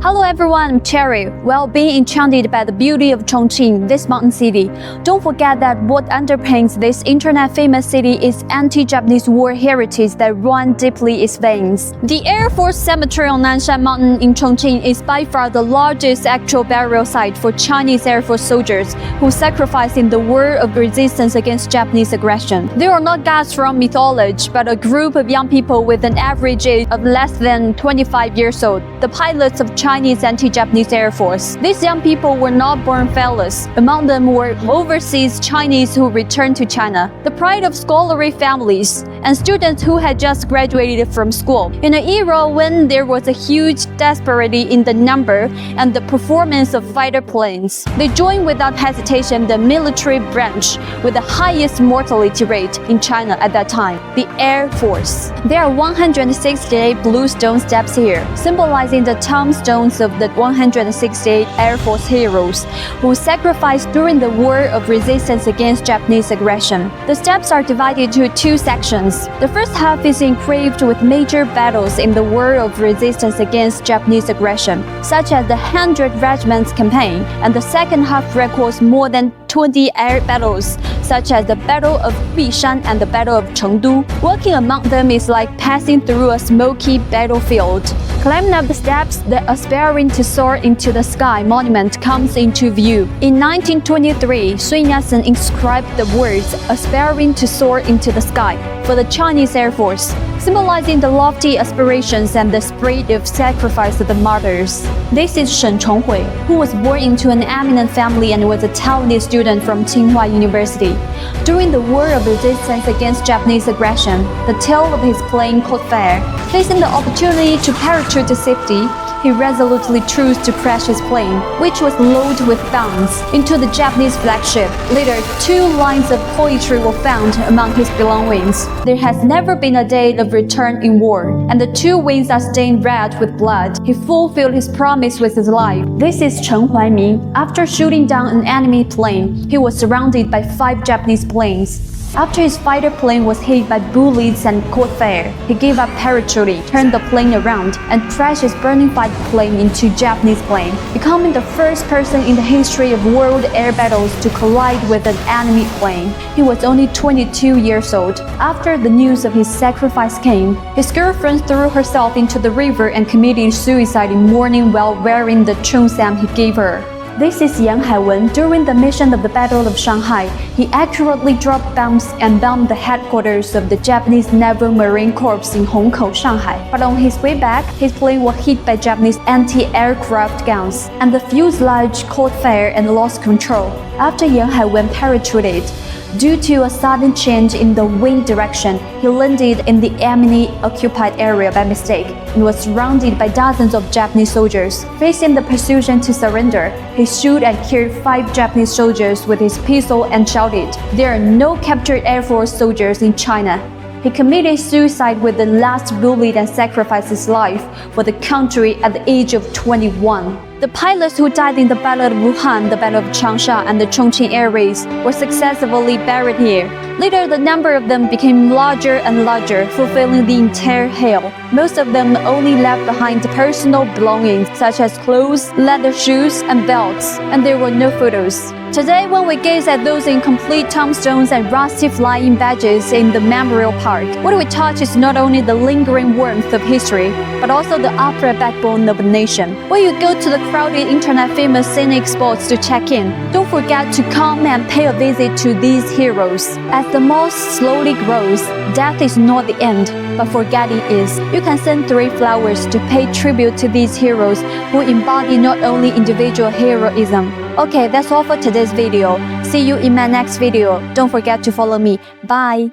Hello everyone, I'm Cherry. Well, being enchanted by the beauty of Chongqing, this mountain city, don't forget that what underpins this internet-famous city is anti-Japanese war heritage that run deeply its veins. The Air Force Cemetery on Nanshan Mountain in Chongqing is by far the largest actual burial site for Chinese Air Force soldiers who sacrificed in the war of resistance against Japanese aggression. They are not gods from mythology, but a group of young people with an average age of less than 25 years old, the pilots of Chinese anti-Japanese Air Force. These young people were not born fellas. Among them were overseas Chinese who returned to China, the pride of scholarly families, and students who had just graduated from school. In an era when there was a huge disparity in the number and the performance of fighter planes, they joined without hesitation the military branch with the highest mortality rate in China at that time, the Air Force. There are 168 blue stone steps here, symbolizing the tombstones of the 168 Air Force heroes who sacrificed during the War of Resistance against Japanese aggression. The steps are divided into two sections. The first half is engraved with major battles in the War of Resistance against Japanese aggression, such as the 100 Regiments campaign, and the second half records more than 20 air battles, such as the Battle of Bishan and the Battle of Chengdu. Walking among them is like passing through a smoky battlefield. Climbing up the steps, the Aspiring to Soar into the Sky monument comes into view. In 1923, Sun Yat-sen inscribed the words "Aspiring to Soar into the Sky" for the Chinese Air Force, symbolizing the lofty aspirations and the spirit of sacrifice of the martyrs. This is Shen Chonghui, who was born into an eminent family and was a talented student from Tsinghua University. During the War of Resistance against Japanese aggression, the tail of his plane caught fire. Facing the opportunity to parachute to safety, he resolutely chose to crash his plane, which was loaded with bombs, into the Japanese flagship. Later, 2 lines of poetry were found among his belongings. There has never been a day of return in war, and the 2 wings are stained red with blood. He fulfilled his promise with his life. This is Chen Huaiming. After shooting down an enemy plane, he was surrounded by 5 Japanese planes. After his fighter plane was hit by bullets and caught fire, he gave up parachuting, turned the plane around, and crashed his burning fighter plane into Japanese plane, becoming the first person in the history of world air battles to collide with an enemy plane. He was only 22 years old. After the news of his sacrifice came, his girlfriend threw herself into the river and committed suicide in mourning while wearing the cheongsam he gave her. This is Yang Haiwen. During the mission of the Battle of Shanghai, he accurately dropped bombs and bombed the headquarters of the Japanese Naval Marine Corps in Hongkou, Shanghai. But on his way back, his plane was hit by Japanese anti-aircraft guns, and the fuselage caught fire and lost control. After Yang Haiwen parachuted, due to a sudden change in the wind direction, he landed in the enemy-occupied area by mistake and was surrounded by dozens of Japanese soldiers. Facing the persuasion to surrender, he shot and killed 5 Japanese soldiers with his pistol and shouted, "There are no captured Air Force soldiers in China." He committed suicide with the last bullet and sacrificed his life for the country at the age of 21. The pilots who died in the Battle of Wuhan, the Battle of Changsha, and the Chongqing Air Raids were successively buried here. Later, the number of them became larger and larger, fulfilling the entire hill. Most of them only left behind personal belongings such as clothes, leather shoes, and belts, and there were no photos. Today, when we gaze at those incomplete tombstones and rusty flying badges in the memorial park, what we touch is not only the lingering warmth of history, but also the upright backbone of a nation. When you go to the crowded internet-famous scenic spots to check in, don't forget to come and pay a visit to these heroes. As the moss slowly grows, death is not the end, but forgetting is. You can send 3 flowers to pay tribute to these heroes who embody not only individual heroism. Okay, that's all for today's video. See you in my next video. Don't forget to follow me. Bye!